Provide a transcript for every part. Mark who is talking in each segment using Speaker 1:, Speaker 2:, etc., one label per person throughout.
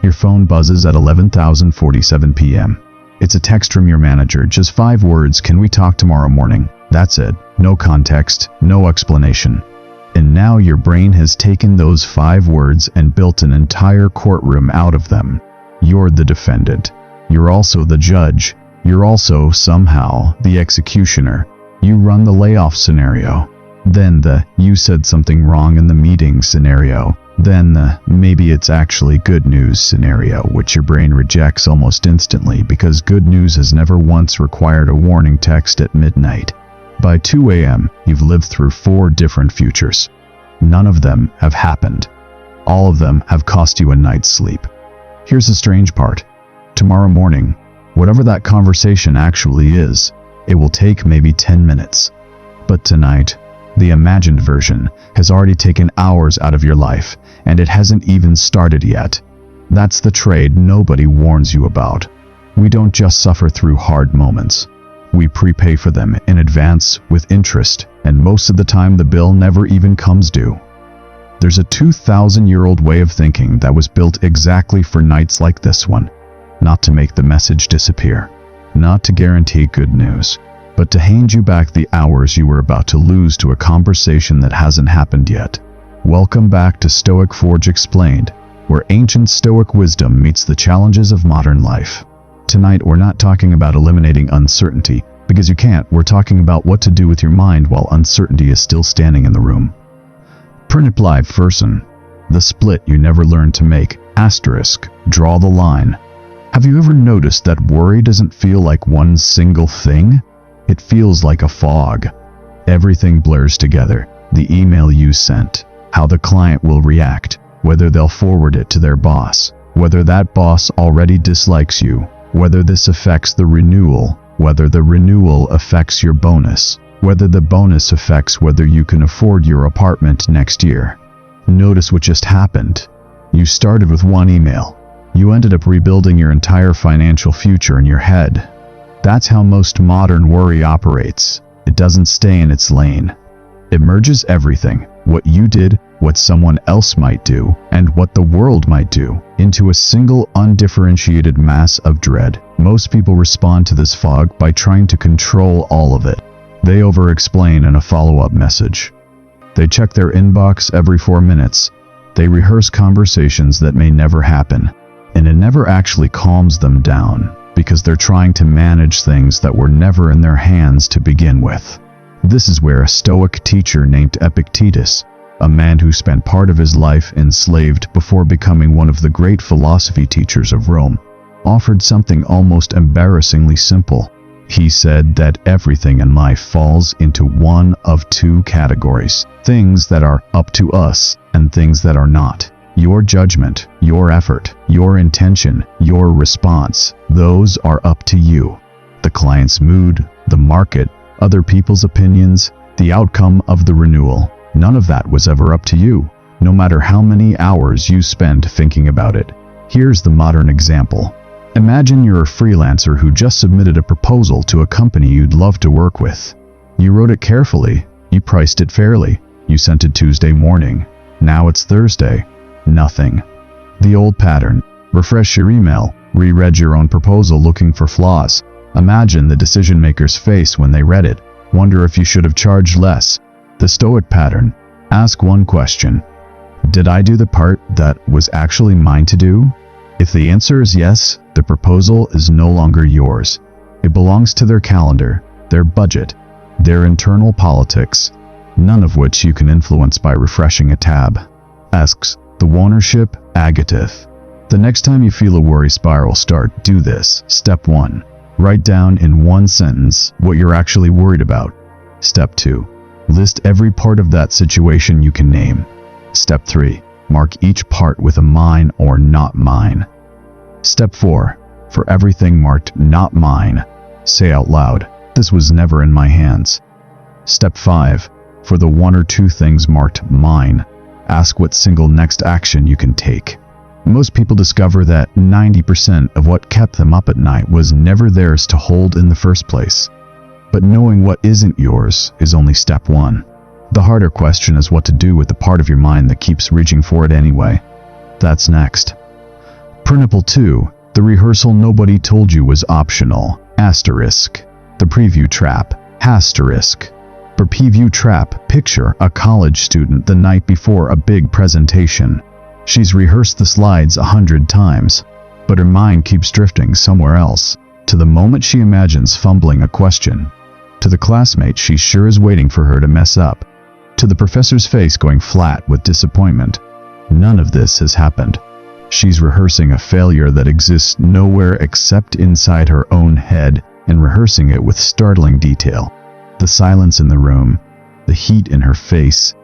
Speaker 1: Your phone buzzes at 11:47 p.m. It's a text from your manager, just 5 words, "Can we talk tomorrow morning?" That's it. No context, no explanation. And now your brain has taken those 5 words and built an entire courtroom out of them. You're the defendant. You're also the judge. You're also, somehow, the executioner. You run the layoff scenario. Then the "you said something wrong in the meeting" scenario. Then the "maybe it's actually good news" scenario, which your brain rejects almost instantly because good news has never once required a warning text at midnight. By 2 a.m., you've lived through 4 different futures. None of them have happened. All of them have cost you a night's sleep. Here's the strange part. Tomorrow morning, whatever that conversation actually is, it will take maybe 10 minutes. But tonight, the imagined version has already taken hours out of your life, and it hasn't even started yet. That's the trade nobody warns you about. We don't just suffer through hard moments. We prepay for them in advance with interest, and most of the time the bill never even comes due. There's a 2,000-year-old way of thinking that was built exactly for nights like this one. Not to make the message disappear. Not to guarantee good news. But to hand you back the hours you were about to lose to a conversation that hasn't happened yet. Welcome back to Stoic Forge Explained, where ancient Stoic wisdom meets the challenges of modern life. Tonight we're not talking about eliminating uncertainty, because you can't. We're talking about what to do with your mind while uncertainty is still standing in the room. Printed person. The split you never learned to make. Asterisk. Draw the line. Have you ever noticed that worry doesn't feel like one single thing? It feels like a fog. Everything blurs together. The email you sent, how the client will react, whether they'll forward it to their boss, whether that boss already dislikes you, whether this affects the renewal, whether the renewal affects your bonus, whether the bonus affects whether you can afford your apartment next year. Notice what just happened. You started with one email. You ended up rebuilding your entire financial future in your head. That's how most modern worry operates. It doesn't stay in its lane. It merges everything, what you did, what someone else might do, and what the world might do, into a single undifferentiated mass of dread. Most people respond to this fog by trying to control all of it. They over-explain in a follow-up message. They check their inbox every 4 minutes. They rehearse conversations that may never happen. And it never actually calms them down, because they're trying to manage things that were never in their hands to begin with. This is where a Stoic teacher named Epictetus, a man who spent part of his life enslaved before becoming one of the great philosophy teachers of Rome, offered something almost embarrassingly simple. He said that everything in life falls into one of 2 categories: things that are up to us and things that are not. Your judgment, your effort, your intention, your response, those are up to you. The client's mood, the market, other people's opinions, the outcome of the renewal, none of that was ever up to you, no matter how many hours you spend thinking about it. Here's the modern example. Imagine you're a freelancer who just submitted a proposal to a company you'd love to work with. You wrote it carefully, you priced it fairly, you sent it Tuesday morning. Now it's Thursday. Nothing. The old pattern. Refresh your email, reread your own proposal looking for flaws. Imagine the decision maker's face when they read it. Wonder if you should have charged less. The Stoic pattern. Ask one question. Did I do the part that was actually mine to do? If the answer is yes, the proposal is no longer yours. It belongs to their calendar, their budget, their internal politics, none of which you can influence by refreshing a tab. Asks the ownership Agathith. The next time you feel a worry spiral start, do this. Step 1. Write down in one sentence what you're actually worried about. Step 2. List every part of that situation you can name. Step 3. Mark each part with a mine or not mine. Step 4. For everything marked not mine, say out loud, this was never in my hands. Step 5. For the 1 or 2 things marked mine, ask what single next action you can take. Most people discover that 90% of what kept them up at night was never theirs to hold in the first place. But knowing what isn't yours is only step 1. The harder question is what to do with the part of your mind that keeps reaching for it anyway. That's next. Principle 2. The rehearsal nobody told you was optional. Asterisk. The preview trap. Asterisk. For preview trap, picture a college student the night before a big presentation. She's rehearsed the slides 100 times, but her mind keeps drifting somewhere else, to the moment she imagines fumbling a question, to the classmate she's sure is waiting for her to mess up, to the professor's face going flat with disappointment. None of this has happened. She's rehearsing a failure that exists nowhere except inside her own head, and rehearsing it with startling detail. The silence in the room, the heat in her face,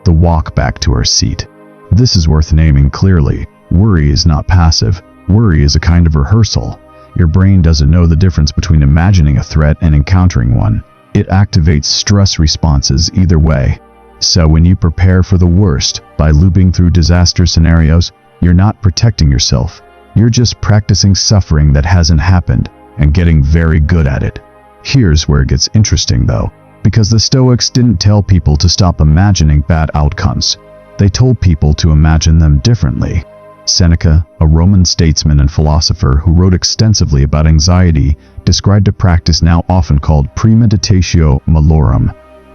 Speaker 1: the walk back to her seat. This is worth naming clearly. Worry is not passive. Worry is a kind of rehearsal. Your brain doesn't know the difference between imagining a threat and encountering one. It activates stress responses either way. So when you prepare for the worst by looping through disaster scenarios, you're not protecting yourself. You're just practicing suffering that hasn't happened and getting very good at it. Here's where it gets interesting though, because the Stoics didn't tell people to stop imagining bad outcomes. They told people to imagine them differently. Seneca, a Roman statesman and philosopher who wrote extensively about anxiety, described a practice now often called premeditatio malorum,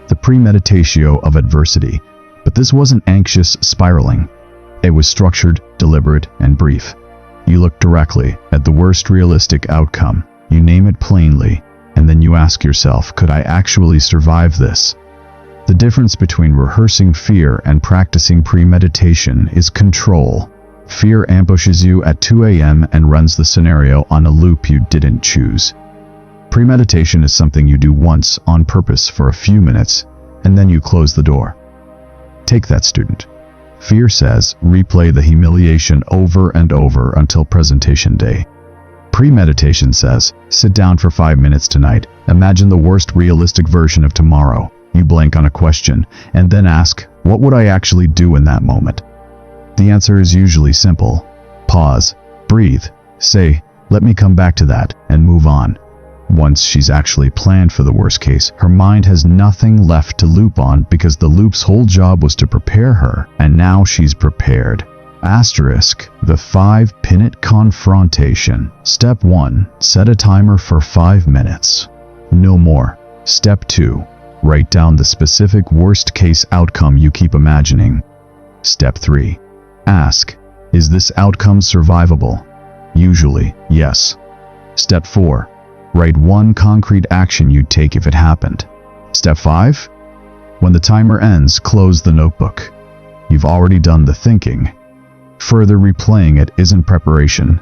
Speaker 1: the premeditatio of adversity. But this wasn't anxious spiraling. It was structured, deliberate, and brief. You look directly at the worst realistic outcome, you name it plainly, and then you ask yourself, could I actually survive this? The difference between rehearsing fear and practicing premeditation is control. Fear ambushes you at 2 a.m. and runs the scenario on a loop you didn't choose. Premeditation is something you do once on purpose for a few minutes, and then you close the door. Take that student. Fear says, replay the humiliation over and over until presentation day. Premeditation says, sit down for 5 minutes tonight, imagine the worst realistic version of tomorrow. You blank on a question, and then ask, what would I actually do in that moment? The answer is usually simple. Pause, breathe, say, let me come back to that, and move on. Once she's actually planned for the worst case, her mind has nothing left to loop on because the loop's whole job was to prepare her, and now she's prepared. Asterisk, the 5-minute confrontation. Step 1, set a timer for 5 minutes. No more. Step 2, write down the specific worst-case outcome you keep imagining. Step 3, ask, is this outcome survivable? Usually, yes. Step 4, write one concrete action you'd take if it happened. Step 5, when the timer ends, close the notebook. You've already done the thinking. Further replaying it isn't preparation.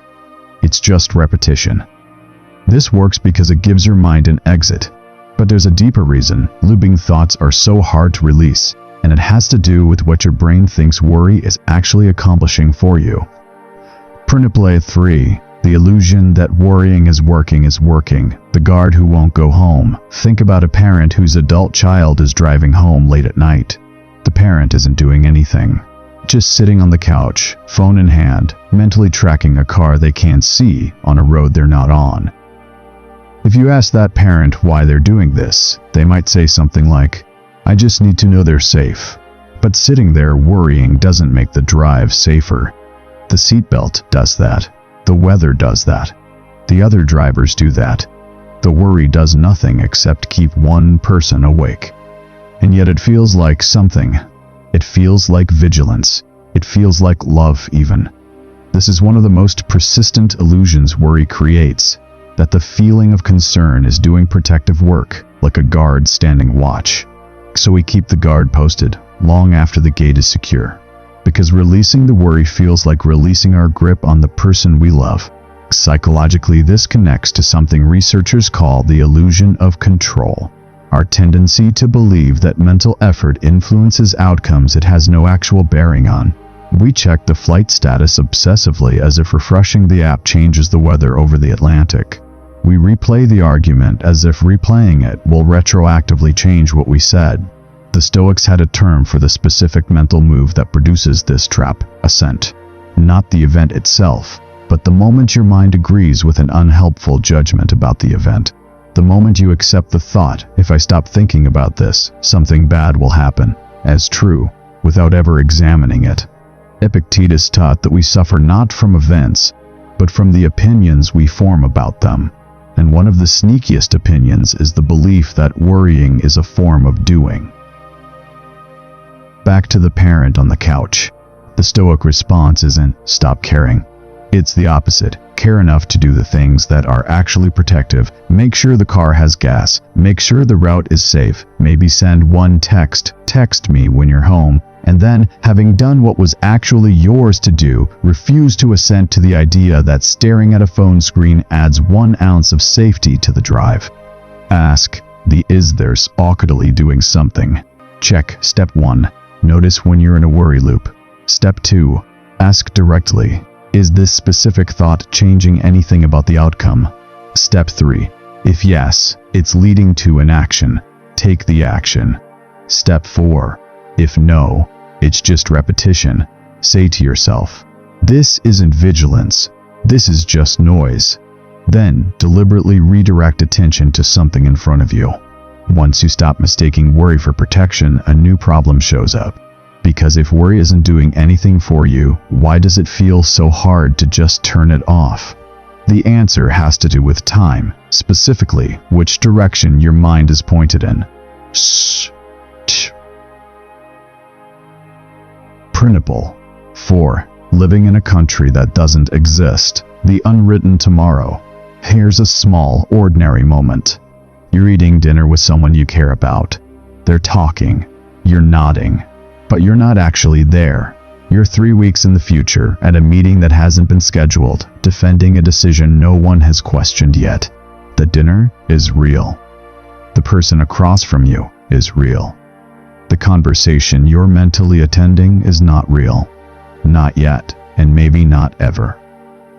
Speaker 1: It's just repetition. This works because it gives your mind an exit. But there's a deeper reason looping thoughts are so hard to release, and it has to do with what your brain thinks worry is actually accomplishing for you. Principle 3. The illusion that worrying is working. The guard who won't go home. Think about a parent whose adult child is driving home late at night. The parent isn't doing anything. Just sitting on the couch, phone in hand, mentally tracking a car they can't see on a road they're not on. If you ask that parent why they're doing this, they might say something like, I just need to know they're safe. But sitting there worrying doesn't make the drive safer. The seatbelt does that. The weather does that. The other drivers do that. The worry does nothing except keep one person awake. And yet it feels like something. It feels like vigilance. It feels like love even. This is one of the most persistent illusions worry creates, that the feeling of concern is doing protective work, like a guard standing watch. So we keep the guard posted, long after the gate is secure. Because releasing the worry feels like releasing our grip on the person we love. Psychologically, this connects to something researchers call the illusion of control. Our tendency to believe that mental effort influences outcomes it has no actual bearing on. We check the flight status obsessively as if refreshing the app changes the weather over the Atlantic. We replay the argument as if replaying it will retroactively change what we said. The Stoics had a term for the specific mental move that produces this trap: assent. Not the event itself, but the moment your mind agrees with an unhelpful judgment about the event. The moment you accept the thought, if I stop thinking about this, something bad will happen, as true, without ever examining it. Epictetus taught that we suffer not from events, but from the opinions we form about them. And one of the sneakiest opinions is the belief that worrying is a form of doing. Back to the parent on the couch. The Stoic response isn't "stop caring." It's the opposite. Care enough to do the things that are actually protective. Make sure the car has gas. Make sure the route is safe. Maybe send one text me when you're home. And then, having done what was actually yours to do, refuse to assent to the idea that staring at a phone screen adds 1 ounce of safety to the drive. Ask the "is there's awkwardly doing something?" Check. Step 1. Notice when you're in a worry loop. Step 2. Ask directly, is this specific thought changing anything about the outcome? Step 3. If yes, it's leading to an action. Take the action. Step 4. If no, it's just repetition. Say to yourself, this isn't vigilance. This is just noise. Then deliberately redirect attention to something in front of you. Once you stop mistaking worry for protection, a new problem shows up. Because if worry isn't doing anything for you, why does it feel so hard to just turn it off? The answer has to do with time, specifically which direction your mind is pointed in. Principle 4. Living in a country that doesn't exist. The unwritten tomorrow. Here's a small, ordinary moment. You're eating dinner with someone you care about. They're talking. You're nodding. But you're not actually there. You're 3 weeks in the future at a meeting that hasn't been scheduled, defending a decision no one has questioned yet. The dinner is real. The person across from you is real. The conversation you're mentally attending is not real. Not yet, and maybe not ever.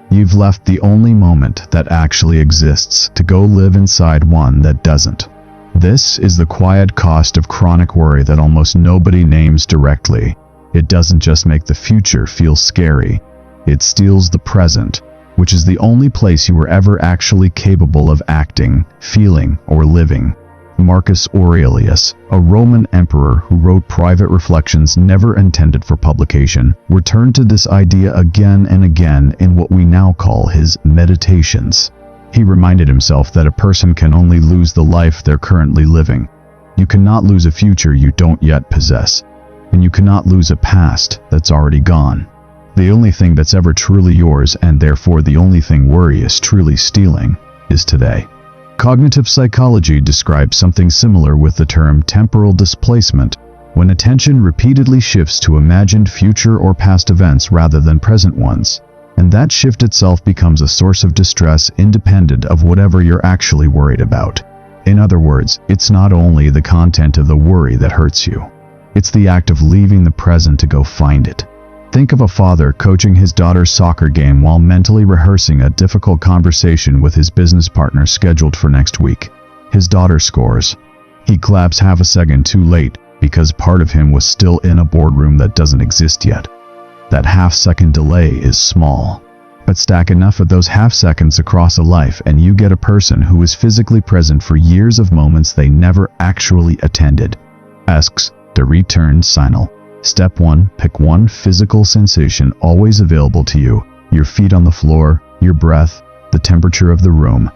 Speaker 1: You've left the only moment that actually exists to go live inside one that doesn't. This is the quiet cost of chronic worry that almost nobody names directly. It doesn't just make the future feel scary. It steals the present, which is the only place you were ever actually capable of acting, feeling, or living. Marcus Aurelius, a Roman emperor who wrote private reflections never intended for publication, returned to this idea again and again in what we now call his Meditations. He reminded himself that a person can only lose the life they're currently living. You cannot lose a future you don't yet possess, and you cannot lose a past that's already gone. The only thing that's ever truly yours, and therefore the only thing worry is truly stealing, is today. Cognitive psychology describes something similar with the term temporal displacement, when attention repeatedly shifts to imagined future or past events rather than present ones. And that shift itself becomes a source of distress independent of whatever you're actually worried about. In other words, it's not only the content of the worry that hurts you. It's the act of leaving the present to go find it. Think of a father coaching his daughter's soccer game while mentally rehearsing a difficult conversation with his business partner scheduled for next week. His daughter scores. He claps half a second too late because part of him was still in a boardroom that doesn't exist yet. That half-second delay is small, but stack enough of those half seconds across a life and you get a person who is physically present for years of moments they never actually attended. Asks the return signal. Step 1. Pick one physical sensation always available to you. Your feet on the floor, your breath, the temperature of the room.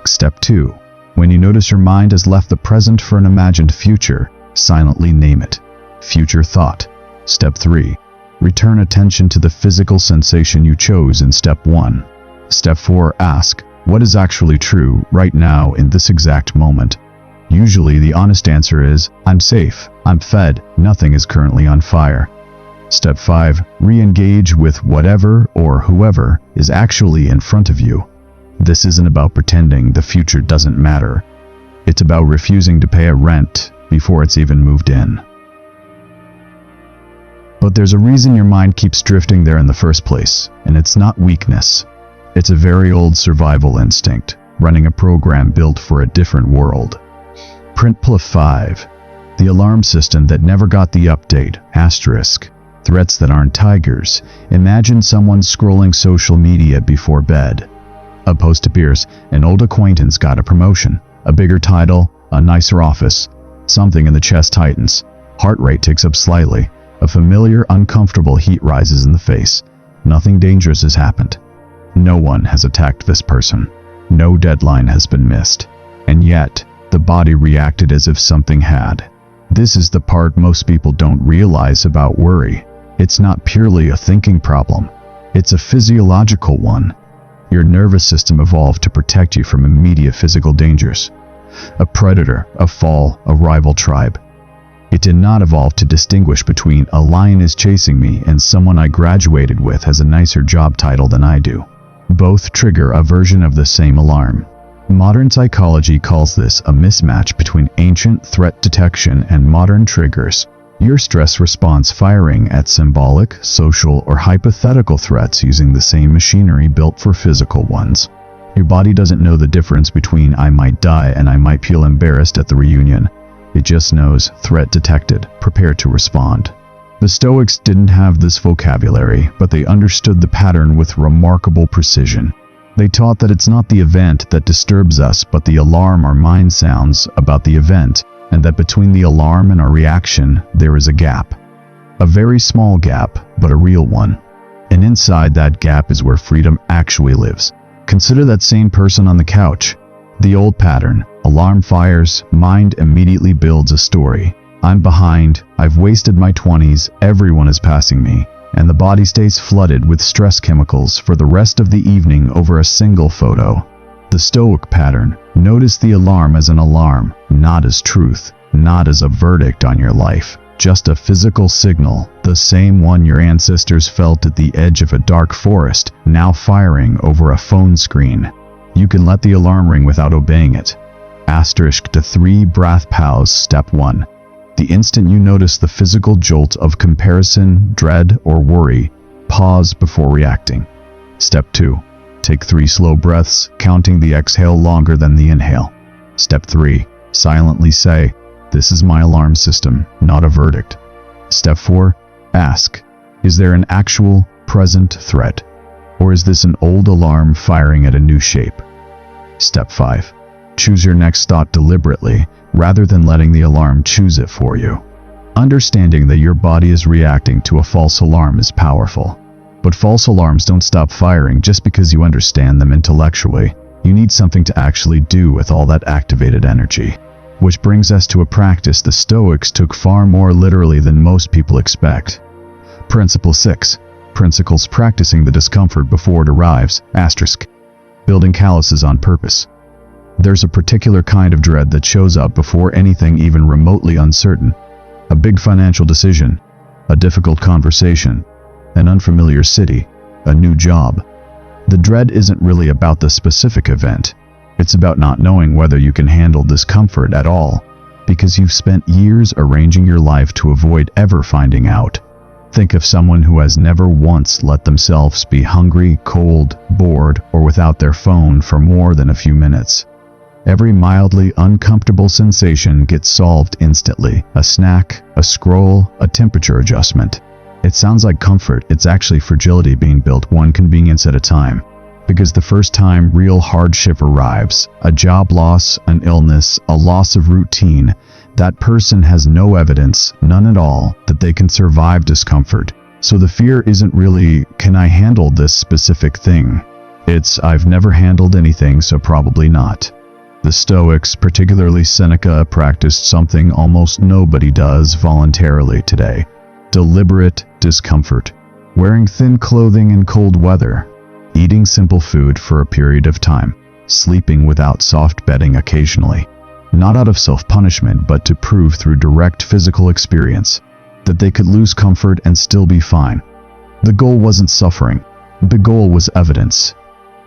Speaker 1: Step 2. When you notice your mind has left the present for an imagined future, silently name it. Future thought. Step 3. Return attention to the physical sensation you chose in step 1. Step 4. Ask, what is actually true right now in this exact moment? Usually the honest answer is, I'm safe, I'm fed, nothing is currently on fire. Step 5. Re-engage with whatever or whoever is actually in front of you. This isn't about pretending the future doesn't matter. It's about refusing to pay a rent before it's even moved in. But there's a reason your mind keeps drifting there in the first place, and it's not weakness. It's a very old survival instinct, running a program built for a different world. Principle 5. The alarm system that never got the update, asterisk. Threats that aren't tigers. Imagine someone scrolling social media before bed. A post appears, an old acquaintance got a promotion, a bigger title, a nicer office. Something in the chest tightens. Heart rate ticks up slightly. A familiar, uncomfortable heat rises in the face. Nothing dangerous has happened. No one has attacked this person. No deadline has been missed. And yet, the body reacted as if something had. This is the part most people don't realize about worry. It's not purely a thinking problem. It's a physiological one. Your nervous system evolved to protect you from immediate physical dangers. A predator, a fall, a rival tribe. It did not evolve to distinguish between a lion is chasing me and someone I graduated with has a nicer job title than I do. Both trigger a version of the same alarm. Modern psychology calls this a mismatch between ancient threat detection and modern triggers. Your stress response firing at symbolic, social, or hypothetical threats using the same machinery built for physical ones. Your body doesn't know the difference between I might die and I might feel embarrassed at the reunion. It just knows threat detected, prepare to respond. The Stoics didn't have this vocabulary, but they understood the pattern with remarkable precision. They taught that it's not the event that disturbs us, but the alarm our mind sounds about the event, and that between the alarm and our reaction, there is a gap. A very small gap, but a real one. And inside that gap is where freedom actually lives. Consider that same person on the couch. The old pattern, alarm fires, mind immediately builds a story. I'm behind, I've wasted my 20s, everyone is passing me. And the body stays flooded with stress chemicals for the rest of the evening over a single photo. The Stoic pattern, notice the alarm as an alarm, not as truth, not as a verdict on your life, just a physical signal, the same one your ancestors felt at the edge of a dark forest, now firing over a phone screen. You can let the alarm ring without obeying it. Asterisk to 3 breath pause. Step 1. The instant you notice the physical jolt of comparison, dread, or worry, pause before reacting. Step 2. Take 3 slow breaths, counting the exhale longer than the inhale. Step 3. Silently say, "This is my alarm system, not a verdict." Step 4. Ask, is there an actual, present threat? Or is this an old alarm firing at a new shape? Step 5. Choose your next thought deliberately, rather than letting the alarm choose it for you. Understanding that your body is reacting to a false alarm is powerful. But false alarms don't stop firing just because you understand them intellectually. You need something to actually do with all that activated energy. Which brings us to a practice the Stoics took far more literally than most people expect. Principle 6. Principles practicing the discomfort before it arrives. Asterisk. Building calluses on purpose. There's a particular kind of dread that shows up before anything even remotely uncertain. A big financial decision, a difficult conversation, an unfamiliar city, a new job. The dread isn't really about the specific event. It's about not knowing whether you can handle discomfort at all, because you've spent years arranging your life to avoid ever finding out. Think of someone who has never once let themselves be hungry, cold, bored, or without their phone for more than a few minutes. Every mildly uncomfortable sensation gets solved instantly. A snack, a scroll, a temperature adjustment. It sounds like comfort, it's actually fragility being built one convenience at a time. Because the first time real hardship arrives, a job loss, an illness, a loss of routine, that person has no evidence, none at all, that they can survive discomfort. So the fear isn't really, can I handle this specific thing? It's, I've never handled anything, so probably not. The Stoics, particularly Seneca, practiced something almost nobody does voluntarily today. Deliberate discomfort. Wearing thin clothing in cold weather. Eating simple food for a period of time. Sleeping without soft bedding occasionally. Not out of self-punishment, but to prove through direct physical experience that they could lose comfort and still be fine. The goal wasn't suffering. The goal was evidence.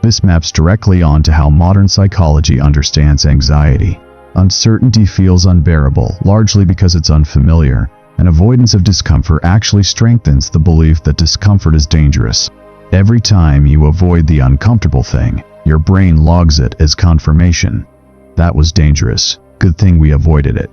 Speaker 1: This maps directly onto how modern psychology understands anxiety. Uncertainty feels unbearable, largely because it's unfamiliar, and avoidance of discomfort actually strengthens the belief that discomfort is dangerous. Every time you avoid the uncomfortable thing, your brain logs it as confirmation. That was dangerous. Good thing we avoided it.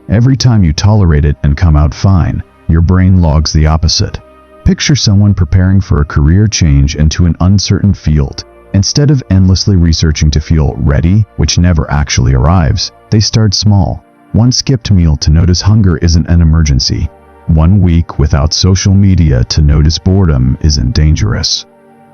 Speaker 1: Every time you tolerate it and come out fine, your brain logs the opposite. Picture someone preparing for a career change into an uncertain field. Instead of endlessly researching to feel ready, which never actually arrives, they start small. One skipped meal to notice hunger isn't an emergency. 1 week without social media to notice boredom isn't dangerous.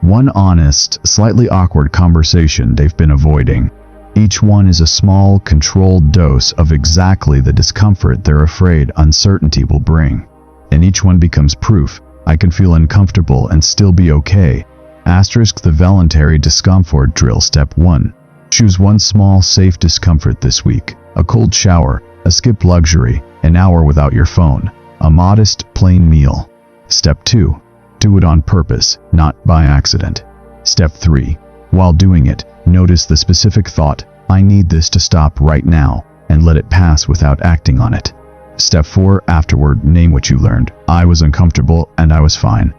Speaker 1: One honest, slightly awkward conversation they've been avoiding. Each one is a small, controlled dose of exactly the discomfort they're afraid uncertainty will bring. And each one becomes proof. I can feel uncomfortable and still be okay. Asterisk the voluntary discomfort drill. Step 1. Choose one small, safe discomfort this week. A cold shower, a skipped luxury, an hour without your phone, a modest, plain meal. Step 2. Do it on purpose, not by accident. Step 3. While doing it, notice the specific thought, I need this to stop right now, and let it pass without acting on it. Step 4. Afterward, name what you learned. I was uncomfortable and I was fine.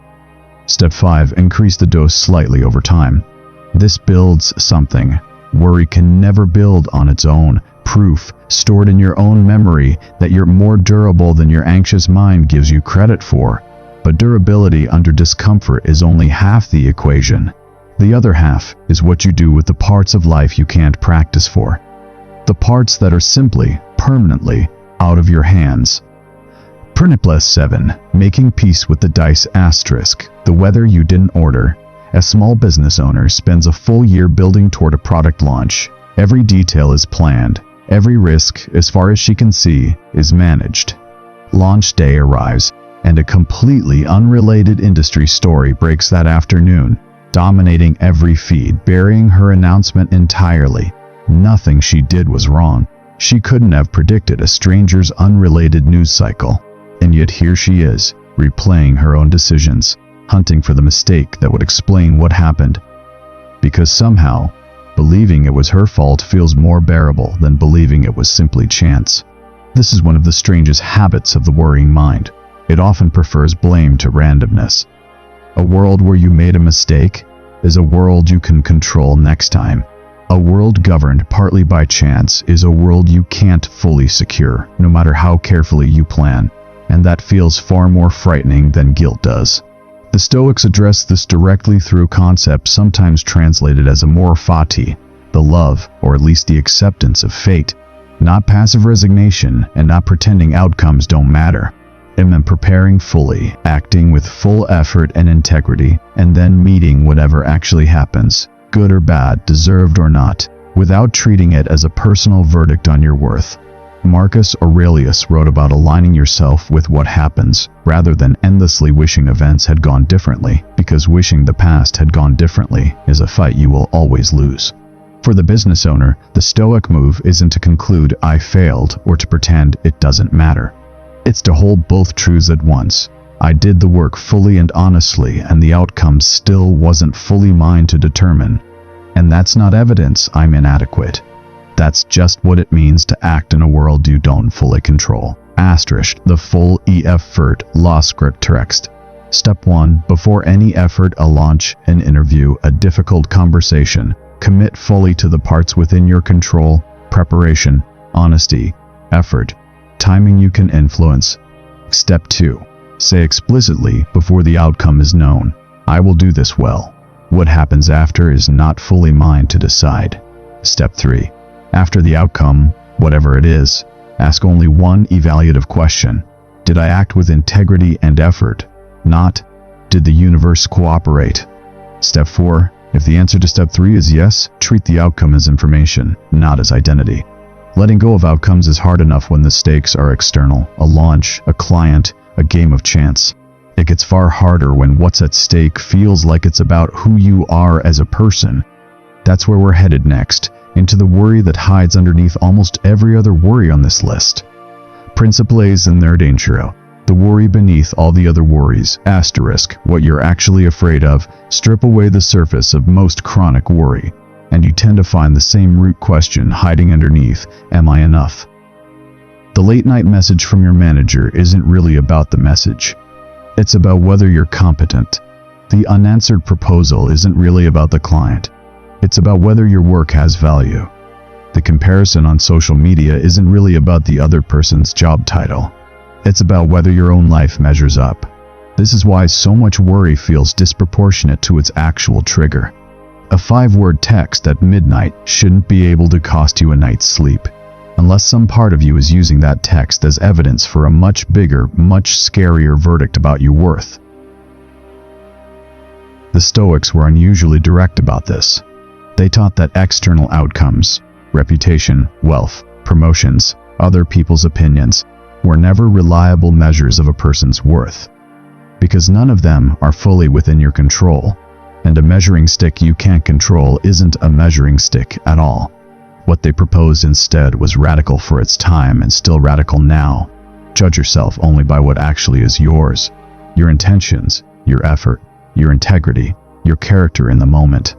Speaker 1: Step 5. Increase the dose slightly over time. This builds something. Worry can never build on its own. Proof, stored in your own memory, that you're more durable than your anxious mind gives you credit for. But durability under discomfort is only half the equation. The other half is what you do with the parts of life you can't practice for. The parts that are simply, permanently, out of your hands. Principle 7. Making peace with the dice. Asterisk. The weather you didn't order. A small business owner spends a full year building toward a product launch. Every detail is planned. Every risk, as far as she can see, is managed. Launch day arrives, and a completely unrelated industry story breaks that afternoon, dominating every feed, burying her announcement entirely. Nothing she did was wrong. She couldn't have predicted a stranger's unrelated news cycle. And yet here she is, replaying her own decisions, hunting for the mistake that would explain what happened. Because somehow, believing it was her fault feels more bearable than believing it was simply chance. This is one of the strangest habits of the worrying mind. It often prefers blame to randomness. A world where you made a mistake is a world you can control next time. A world governed partly by chance is a world you can't fully secure, no matter how carefully you plan, and that feels far more frightening than guilt does. The Stoics address this directly through concepts sometimes translated as amor fati, the love, or at least the acceptance of fate, not passive resignation and not pretending outcomes don't matter. It meant preparing fully, acting with full effort and integrity, and then meeting whatever actually happens, good or bad, deserved or not, without treating it as a personal verdict on your worth. Marcus Aurelius wrote about aligning yourself with what happens, rather than endlessly wishing events had gone differently, because wishing the past had gone differently is a fight you will always lose. For the business owner, the Stoic move isn't to conclude I failed or to pretend it doesn't matter. It's to hold both truths at once. I did the work fully and honestly, and the outcome still wasn't fully mine to determine. And that's not evidence I'm inadequate. That's just what it means to act in a world you don't fully control. Asterisk, the full effort law script text. Step 1. Before any effort, a launch, an interview, a difficult conversation, commit fully to the parts within your control: preparation, honesty, effort, timing you can influence. Step 2. Say explicitly before the outcome is known, I will do this well. What happens after is not fully mine to decide. Step 3. After the outcome, whatever it is, ask only one evaluative question. Did I act with integrity and effort? Not, did the universe cooperate? Step 4. If the answer to step 3 is yes, treat the outcome as information, not as identity. Letting go of outcomes is hard enough when the stakes are external, a launch, a client, a game of chance. It gets far harder when what's at stake feels like it's about who you are as a person. That's where we're headed next, into the worry that hides underneath almost every other worry on this list. Principles and their danger. The worry beneath all the other worries, asterisk, what you're actually afraid of, strip away the surface of most chronic worry, and you tend to find the same root question hiding underneath, am I enough? The late night message from your manager isn't really about the message. It's about whether you're competent. The unanswered proposal isn't really about the client. It's about whether your work has value. The comparison on social media isn't really about the other person's job title. It's about whether your own life measures up. This is why so much worry feels disproportionate to its actual trigger. A 5-word text at midnight shouldn't be able to cost you a night's sleep, unless some part of you is using that text as evidence for a much bigger, much scarier verdict about your worth. The Stoics were unusually direct about this. They taught that external outcomes, reputation, wealth, promotions, other people's opinions, were never reliable measures of a person's worth, because none of them are fully within your control, and a measuring stick you can't control isn't a measuring stick at all. What they proposed instead was radical for its time and still radical now. Judge yourself only by what actually is yours, your intentions, your effort, your integrity, your character in the moment.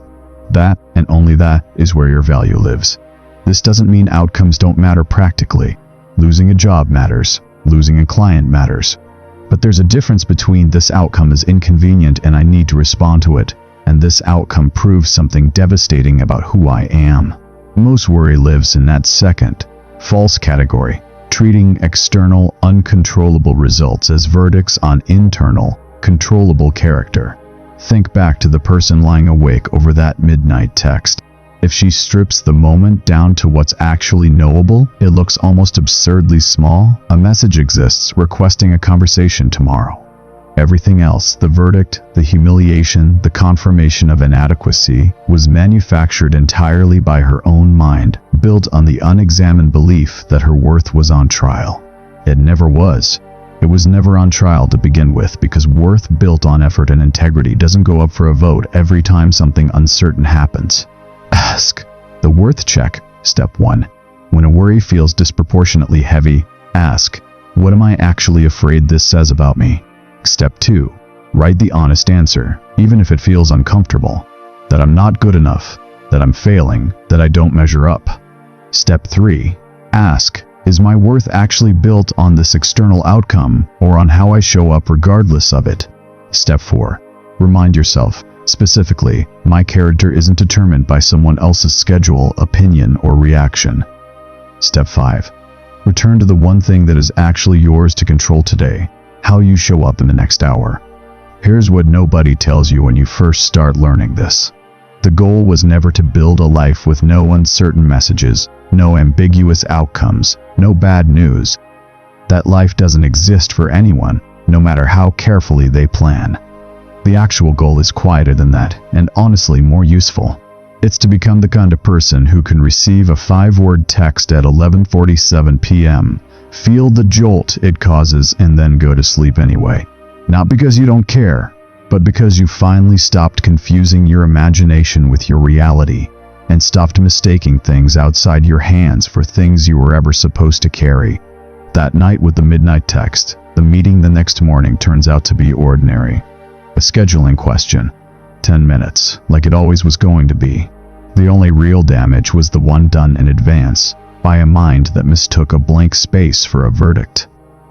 Speaker 1: That, and only that, is where your value lives. This doesn't mean outcomes don't matter practically. Losing a job matters, losing a client matters. But there's a difference between this outcome is inconvenient and I need to respond to it, and this outcome proves something devastating about who I am. Most worry lives in that second, false category, treating external, uncontrollable results as verdicts on internal, controllable character. Think back to the person lying awake over that midnight text. If she strips the moment down to what's actually knowable, it looks almost absurdly small. A message exists requesting a conversation tomorrow. Everything else, the verdict, the humiliation, the confirmation of inadequacy, was manufactured entirely by her own mind, built on the unexamined belief that her worth was on trial. It never was. It was never on trial to begin with, because worth built on effort and integrity doesn't go up for a vote every time something uncertain happens. Ask. The worth check. Step 1. When a worry feels disproportionately heavy, ask, what am I actually afraid this says about me? Step 2. Write the honest answer, even if it feels uncomfortable. That I'm not good enough, that I'm failing, that I don't measure up. Step 3. Ask, is my worth actually built on this external outcome, or on how I show up regardless of it? Step 4. Remind yourself, specifically, my character isn't determined by someone else's schedule, opinion, or reaction. Step 5. Return to the one thing that is actually yours to control today, how you show up in the next hour. Here's what nobody tells you when you first start learning this. The goal was never to build a life with no uncertain messages, no ambiguous outcomes, no bad news. That life doesn't exist for anyone, no matter how carefully they plan. The actual goal is quieter than that, and honestly more useful. It's to become the kind of person who can receive a 5-word text at 11:47 p.m., feel the jolt it causes, and then go to sleep anyway. Not because you don't care, but because you finally stopped confusing your imagination with your reality, and stopped mistaking things outside your hands for things you were ever supposed to carry. That night with the midnight text, the meeting the next morning turns out to be ordinary. A scheduling question. 10 minutes, like it always was going to be. The only real damage was the one done in advance, by a mind that mistook a blank space for a verdict.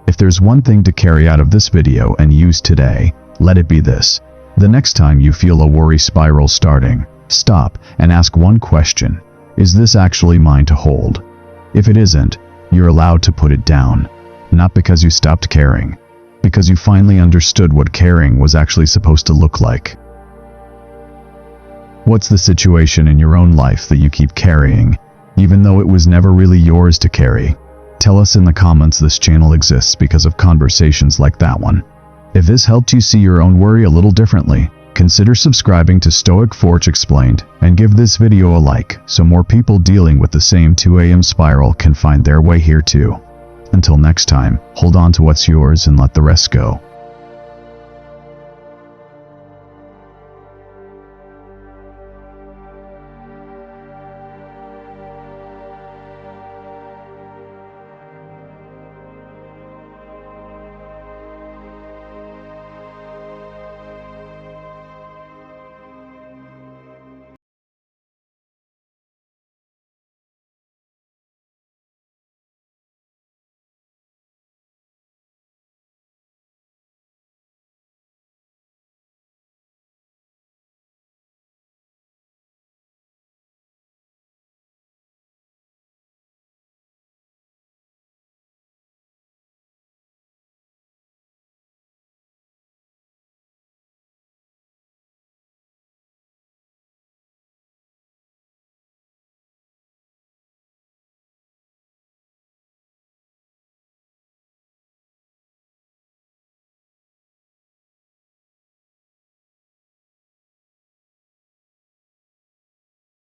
Speaker 1: If there's one thing to carry out of this video and use today, let it be this. The next time you feel a worry spiral starting, stop and ask one question. Is this actually mine to hold? If it isn't, you're allowed to put it down. Not because you stopped caring, because you finally understood what caring was actually supposed to look like. What's the situation in your own life that you keep carrying, even though it was never really yours to carry? Tell us in the comments. This channel exists because of conversations like that one. If this helped you see your own worry a little differently, consider subscribing to Stoic Forge Explained and give this video a like so more people dealing with the same 2 a.m. spiral can find their way here too. Until next time, hold on to what's yours and let the rest go.